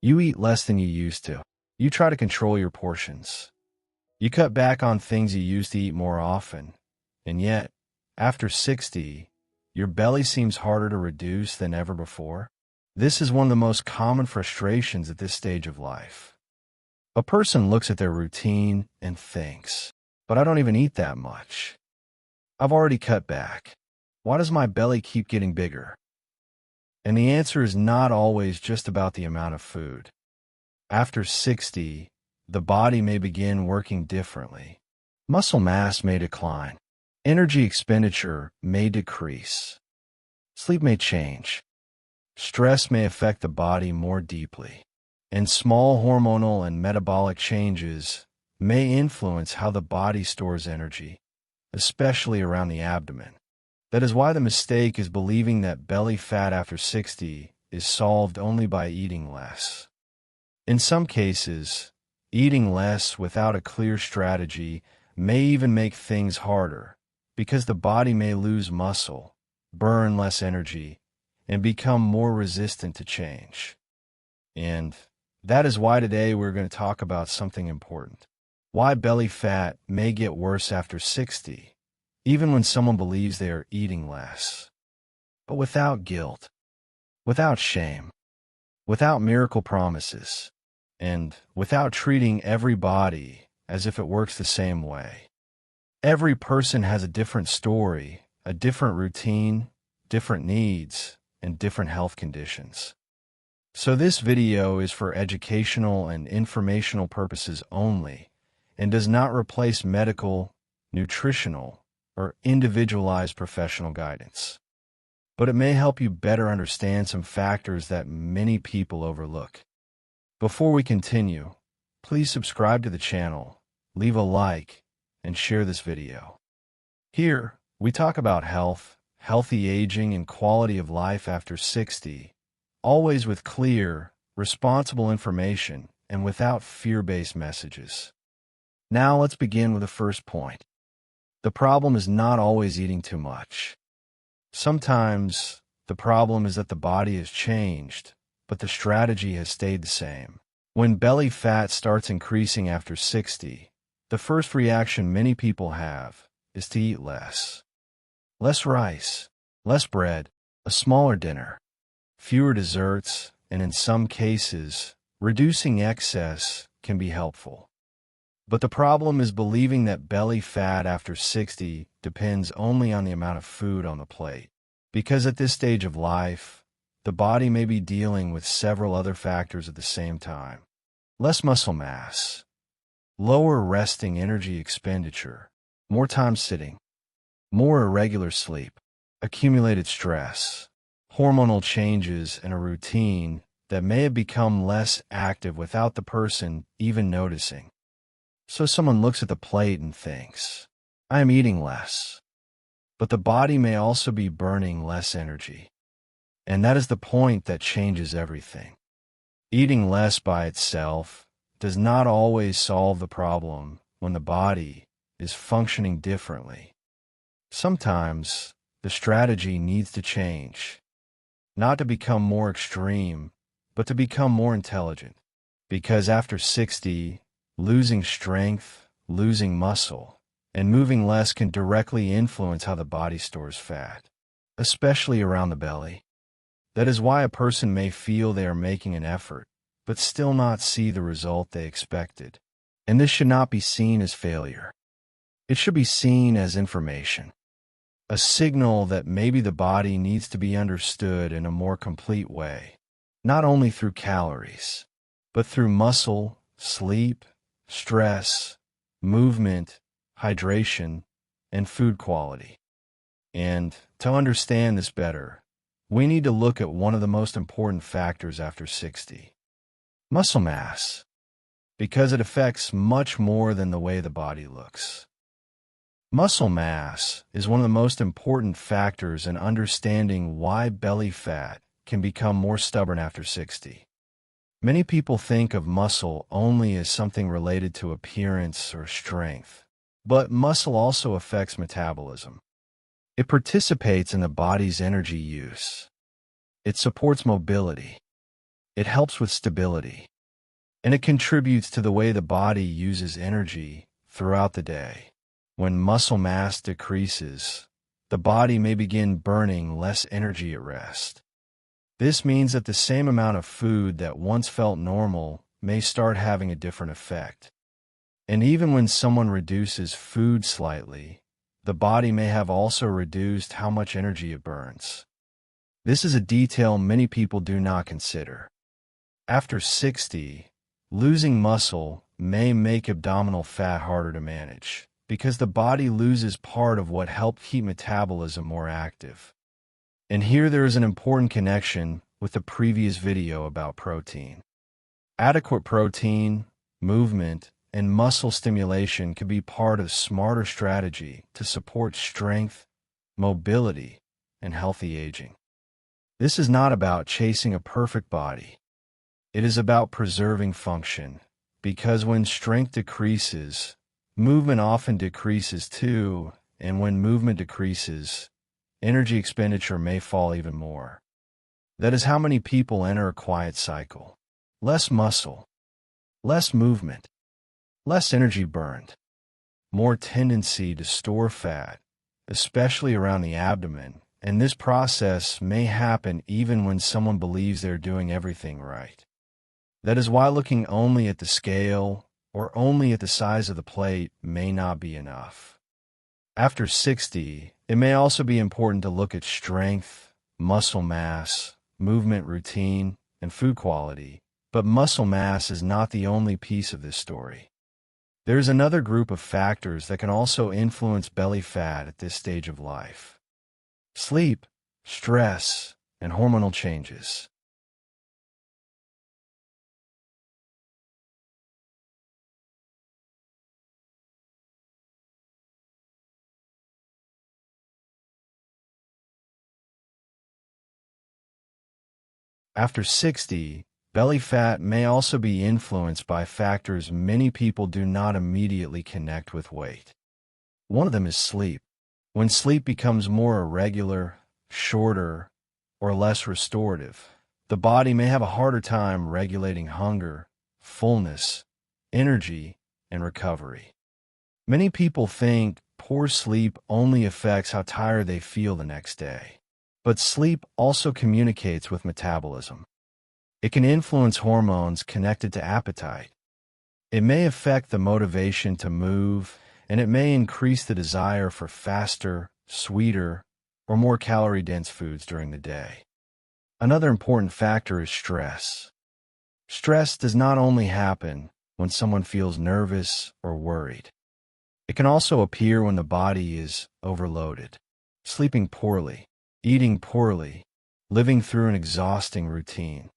You eat less than you used to. You try to control your portions. You cut back on things you used to eat more often. And yet, after 60, your belly seems harder to reduce than ever before. This is one of the most common frustrations at this stage of life. A person looks at their routine and thinks, but I don't even eat that much. I've already cut back. Why does my belly keep getting bigger? And the answer is not always just about the amount of food. After 60, the body may begin working differently. Muscle mass may decline. Energy expenditure may decrease. Sleep may change. Stress may affect the body more deeply. And small hormonal and metabolic changes may influence how the body stores energy, especially around the abdomen. That is why the mistake is believing that belly fat after 60 is solved only by eating less. In some cases, eating less without a clear strategy may even make things harder, because the body may lose muscle, burn less energy, and become more resistant to change. And that is why today we're going to talk about something important. Why belly fat may get worse after 60, even when someone believes they are eating less. But without guilt, without shame, without miracle promises, and without treating every body as if it works the same way. Every person has a different story, a different routine, different needs, and different health conditions. So this video is for educational and informational purposes only, and does not replace medical, nutritional, or individualized professional guidance. But it may help you better understand some factors that many people overlook. Before we continue, please subscribe to the channel, leave a like, and share this video. Here, we talk about health, healthy aging, and quality of life after 60, always with clear, responsible information and without fear-based messages. Now let's begin with the first point. The problem is not always eating too much. Sometimes the problem is that the body has changed, but the strategy has stayed the same. When belly fat starts increasing after 60, the first reaction many people have is to eat less. Less rice, less bread, a smaller dinner, fewer desserts, and in some cases, reducing excess can be helpful. But the problem is believing that belly fat after 60 depends only on the amount of food on the plate. Because at this stage of life, the body may be dealing with several other factors at the same time. Less muscle mass, lower resting energy expenditure, more time sitting, more irregular sleep, accumulated stress, hormonal changes, and a routine that may have become less active without the person even noticing. So someone looks at the plate and thinks, I am eating less. But the body may also be burning less energy. And that is the point that changes everything. Eating less by itself does not always solve the problem when the body is functioning differently. Sometimes the strategy needs to change, not to become more extreme, but to become more intelligent. Because after 60, losing strength, losing muscle, and moving less can directly influence how the body stores fat, especially around the belly. That is why a person may feel they are making an effort, but still not see the result they expected. And this should not be seen as failure. It should be seen as information, a signal that maybe the body needs to be understood in a more complete way, not only through calories, but through muscle, sleep, stress, movement, hydration, and food quality. And to understand this better, we need to look at one of the most important factors after 60. Muscle mass, because it affects much more than the way the body looks. Muscle mass is one of the most important factors in understanding why belly fat can become more stubborn after 60. Many people think of muscle only as something related to appearance or strength, but muscle also affects metabolism. It participates in the body's energy use. It supports mobility. It helps with stability, and it contributes to the way the body uses energy throughout the day. When muscle mass decreases, the body may begin burning less energy at rest. This means that the same amount of food that once felt normal may start having a different effect. And even when someone reduces food slightly, the body may have also reduced how much energy it burns. This is a detail many people do not consider. After 60, losing muscle may make abdominal fat harder to manage, because the body loses part of what helped keep metabolism more active. And here there is an important connection with the previous video about protein. Adequate protein, movement, and muscle stimulation can be part of smarter strategy to support strength, mobility, and healthy aging. This is not about chasing a perfect body. It is about preserving function, because when strength decreases, movement often decreases too, and when movement decreases, energy expenditure may fall even more. That is how many people enter a quiet cycle. Less muscle, less movement, less energy burned, more tendency to store fat, especially around the abdomen, and this process may happen even when someone believes they're doing everything right. That is why looking only at the scale or only at the size of the plate may not be enough. After 60, it may also be important to look at strength, muscle mass, movement routine, and food quality, but muscle mass is not the only piece of this story. There is another group of factors that can also influence belly fat at this stage of life: sleep, stress, and hormonal changes. After 60, belly fat may also be influenced by factors many people do not immediately connect with weight. One of them is sleep. When sleep becomes more irregular, shorter, or less restorative, the body may have a harder time regulating hunger, fullness, energy, and recovery. Many people think poor sleep only affects how tired they feel the next day. But sleep also communicates with metabolism. It can influence hormones connected to appetite. It may affect the motivation to move, and it may increase the desire for faster, sweeter, or more calorie-dense foods during the day. Another important factor is stress. Stress does not only happen when someone feels nervous or worried. It can also appear when the body is overloaded, sleeping poorly, eating poorly, living through an exhausting routine,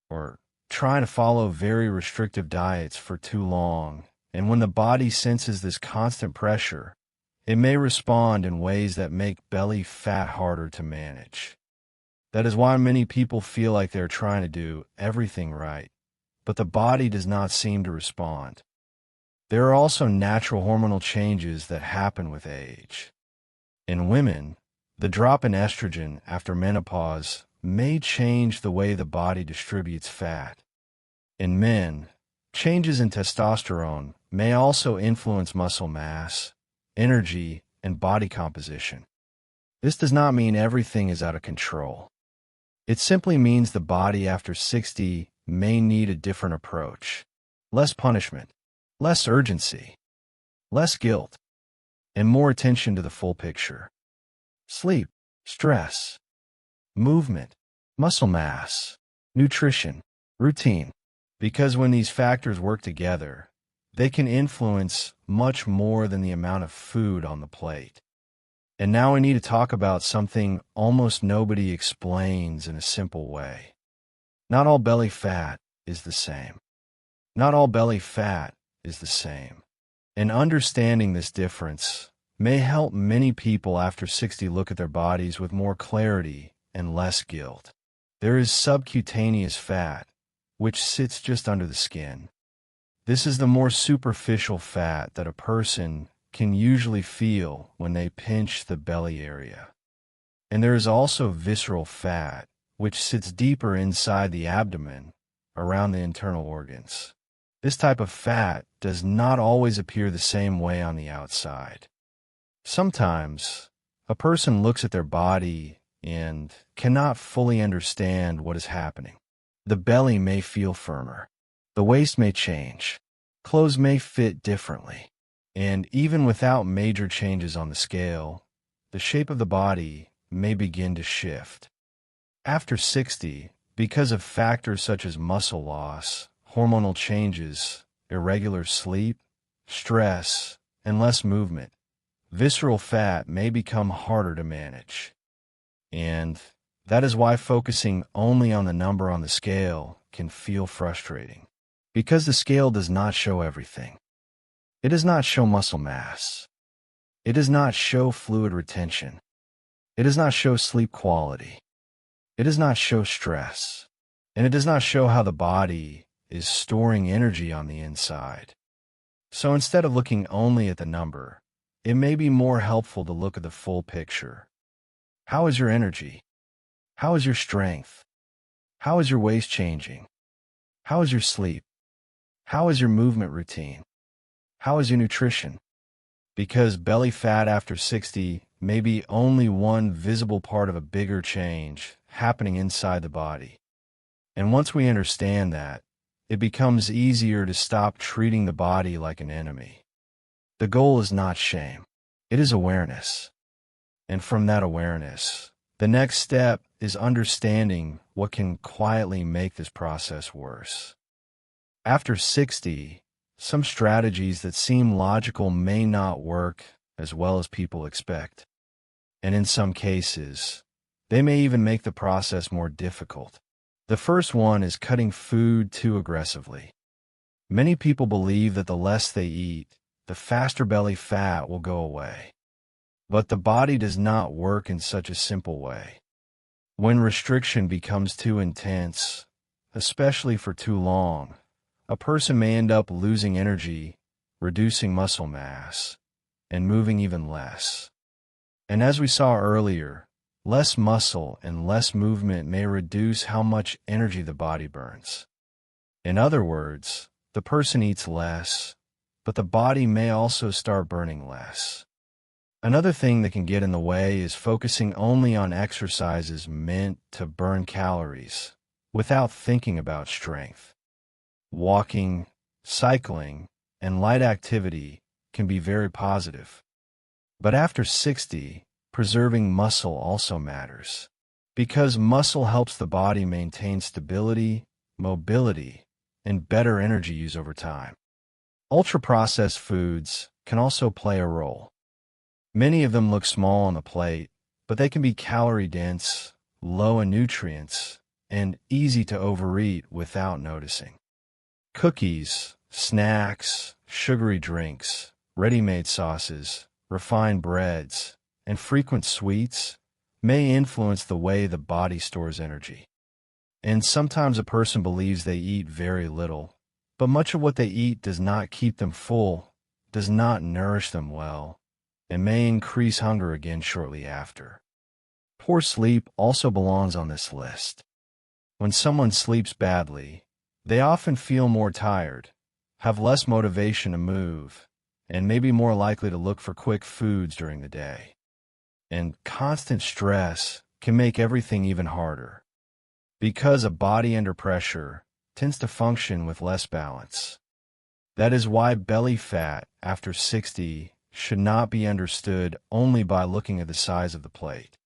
or trying to follow very restrictive diets for too long. And when the body senses this constant pressure, it may respond in ways that make belly fat harder to manage. That is why many people feel like they're trying to do everything right, but the body does not seem to respond. There are also natural hormonal changes that happen with age. In women, the drop in estrogen after menopause may change the way the body distributes fat. In men, changes in testosterone may also influence muscle mass, energy, and body composition. This does not mean everything is out of control. It simply means the body after 60 may need a different approach. Less punishment, less urgency, less guilt, and more attention to the full picture. Sleep, stress, movement, muscle mass, nutrition, routine. Because when these factors work together, they can influence much more than the amount of food on the plate. And now we need to talk about something almost nobody explains in a simple way. Not all belly fat is the same. Not all belly fat is the same. And understanding this difference may help many people after 60 look at their bodies with more clarity and less guilt. There is subcutaneous fat, which sits just under the skin. This is the more superficial fat that a person can usually feel when they pinch the belly area. And there is also visceral fat, which sits deeper inside the abdomen, around the internal organs. This type of fat does not always appear the same way on the outside. Sometimes, a person looks at their body and cannot fully understand what is happening. The belly may feel firmer. The waist may change. Clothes may fit differently. And even without major changes on the scale, the shape of the body may begin to shift. After 60, because of factors such as muscle loss, hormonal changes, irregular sleep, stress, and less movement, visceral fat may become harder to manage. And that is why focusing only on the number on the scale can feel frustrating. Because the scale does not show everything. It does not show muscle mass. It does not show fluid retention. It does not show sleep quality. It does not show stress. And it does not show how the body is storing energy on the inside. So instead of looking only at the number, it may be more helpful to look at the full picture. How is your energy? How is your strength? How is your waist changing? How is your sleep? How is your movement routine? How is your nutrition? Because belly fat after 60 may be only one visible part of a bigger change happening inside the body. And once we understand that, it becomes easier to stop treating the body like an enemy. The goal is not shame. It is awareness. And from that awareness, the next step is understanding what can quietly make this process worse. After 60, some strategies that seem logical may not work as well as people expect. And in some cases, they may even make the process more difficult. The first one is cutting food too aggressively. Many people believe that the less they eat, the faster belly fat will go away. But the body does not work in such a simple way. When restriction becomes too intense, especially for too long, a person may end up losing energy, reducing muscle mass, and moving even less. And as we saw earlier, less muscle and less movement may reduce how much energy the body burns. In other words, the person eats less, but the body may also start burning less. Another thing that can get in the way is focusing only on exercises meant to burn calories without thinking about strength. Walking, cycling, and light activity can be very positive. But after 60, preserving muscle also matters. Because muscle helps the body maintain stability, mobility, and better energy use over time. Ultra-processed foods can also play a role. Many of them look small on the plate, but they can be calorie-dense, low in nutrients, and easy to overeat without noticing. Cookies, snacks, sugary drinks, ready-made sauces, refined breads, and frequent sweets may influence the way the body stores energy. And sometimes a person believes they eat very little, but much of what they eat does not keep them full, does not nourish them well, and may increase hunger again shortly after. Poor sleep also belongs on this list. When someone sleeps badly, they often feel more tired, have less motivation to move, and may be more likely to look for quick foods during the day. And constant stress can make everything even harder, because a body under pressure tends to function with less balance. That is why belly fat after 60 should not be understood only by looking at the size of the plate.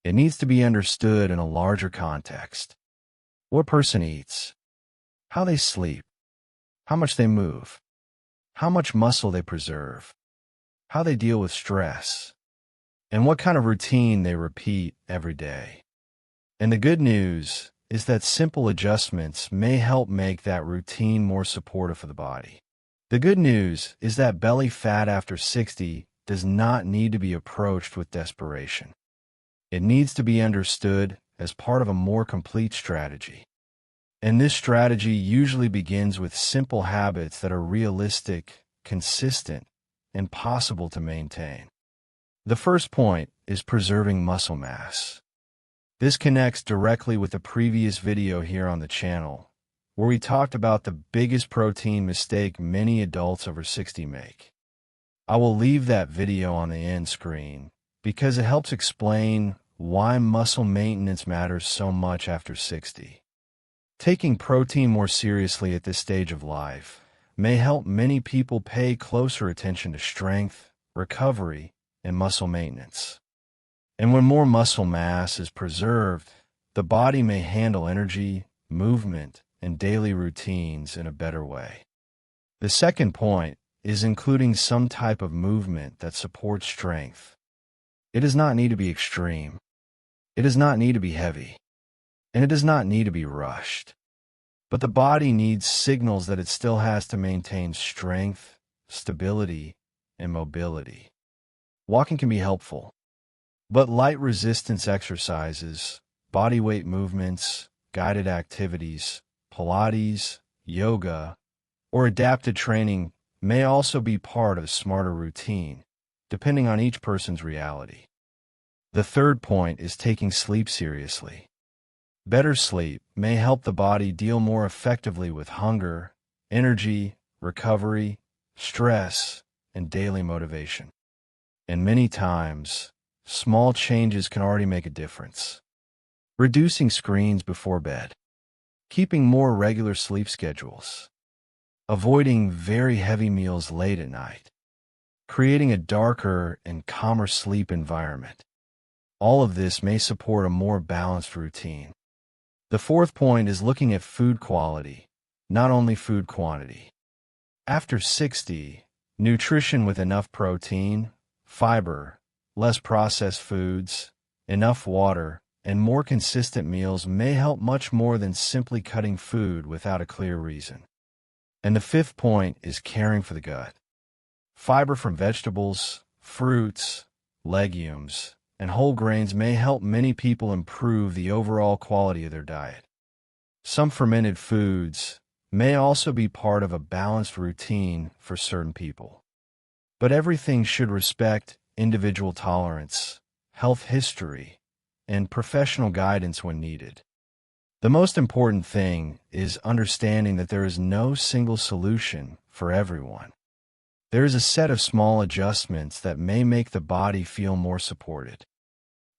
It needs to be understood in a larger context. What a person eats, how they sleep, how much they move, how much muscle they preserve, how they deal with stress, and what kind of routine they repeat every day. And the good news is that simple adjustments may help make that routine more supportive for the body. The good news is that belly fat after 60 does not need to be approached with desperation. It needs to be understood as part of a more complete strategy. And this strategy usually begins with simple habits that are realistic, consistent, and possible to maintain. The first point is preserving muscle mass. This connects directly with the previous video here on the channel, where we talked about the biggest protein mistake many adults over 60 make. I will leave that video on the end screen because it helps explain why muscle maintenance matters so much after 60. Taking protein more seriously at this stage of life may help many people pay closer attention to strength, recovery, and muscle maintenance. And when more muscle mass is preserved, the body may handle energy, movement, and daily routines in a better way. The second point is including some type of movement that supports strength. It does not need to be extreme. It does not need to be heavy. And it does not need to be rushed. But the body needs signals that it still has to maintain strength, stability, and mobility. Walking can be helpful, but light resistance exercises, body weight movements, guided activities, Pilates, yoga, or adapted training may also be part of a smarter routine, depending on each person's reality. The third point is taking sleep seriously. Better sleep may help the body deal more effectively with hunger, energy, recovery, stress, and daily motivation. And many times, small changes can already make a difference. Reducing screens before bed, keeping more regular sleep schedules, avoiding very heavy meals late at night, creating a darker and calmer sleep environment. All of this may support a more balanced routine. The fourth point is looking at food quality, not only food quantity. After 60, nutrition with enough protein, fiber, less processed foods, enough water, and more consistent meals may help much more than simply cutting food without a clear reason. And the fifth point is caring for the gut. Fiber from vegetables, fruits, legumes, and whole grains may help many people improve the overall quality of their diet. Some fermented foods may also be part of a balanced routine for certain people. But everything should respect individual tolerance, health history, and professional guidance when needed. The most important thing is understanding that there is no single solution for everyone. There is a set of small adjustments that may make the body feel more supported,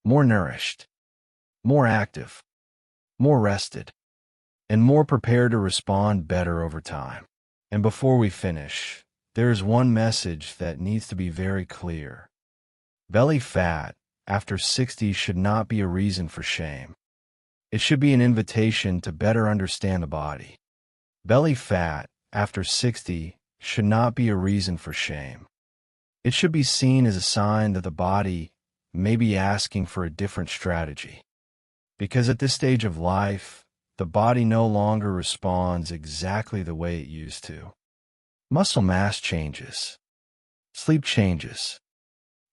more nourished, more active, more rested, and more prepared to respond better over time. And before we finish, there is one message that needs to be very clear. Belly fat after 60 should not be a reason for shame. It should be an invitation to better understand the body. Belly fat after 60 should not be a reason for shame. It should be seen as a sign that the body may be asking for a different strategy. Because at this stage of life, the body no longer responds exactly the way it used to. Muscle mass changes. Sleep changes.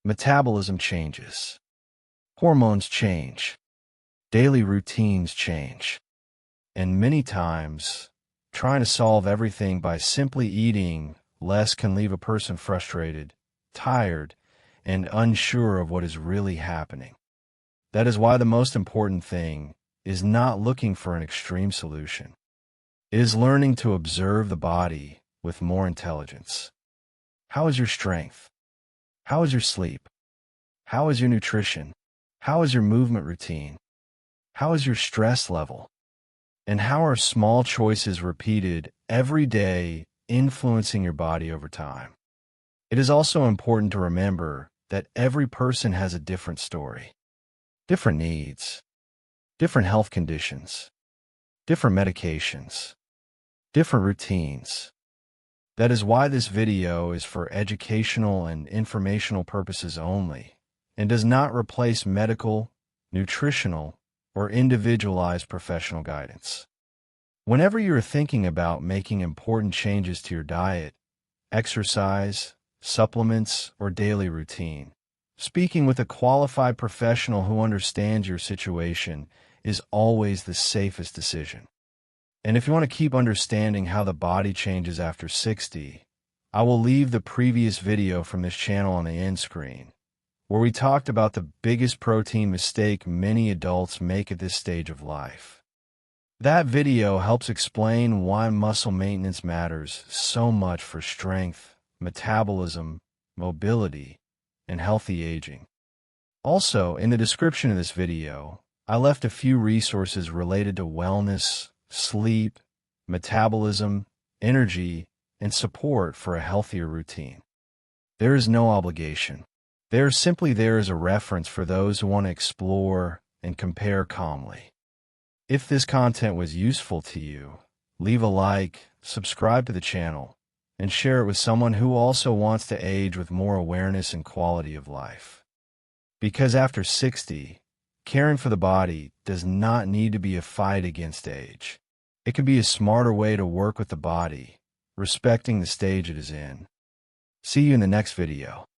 Metabolism changes. Hormones change. Daily routines change. And many times, trying to solve everything by simply eating less can leave a person frustrated, tired, and unsure of what is really happening. That is why the most important thing is not looking for an extreme solution. It is learning to observe the body with more intelligence. How is your strength? How is your sleep? How is your nutrition? How is your movement routine? How is your stress level? And how are small choices repeated every day influencing your body over time? It is also important to remember that every person has a different story, different needs, different health conditions, different medications, different routines. That is why this video is for educational and informational purposes only, and does not replace medical, nutritional, or individualized professional guidance. Whenever you are thinking about making important changes to your diet, exercise, supplements, or daily routine, speaking with a qualified professional who understands your situation is always the safest decision. And if you want to keep understanding how the body changes after 60, I will leave the previous video from this channel on the end screen, where we talked about the biggest protein mistake many adults make at this stage of life. That video helps explain why muscle maintenance matters so much for strength, metabolism, mobility, and healthy aging. Also, in the description of this video, I left a few resources related to wellness, sleep, metabolism, energy, and support for a healthier routine. There is no obligation. They are simply there as a reference for those who want to explore and compare calmly. If this content was useful to you, leave a like, subscribe to the channel, and share it with someone who also wants to age with more awareness and quality of life. Because after 60, caring for the body does not need to be a fight against age. It can be a smarter way to work with the body, respecting the stage it is in. See you in the next video.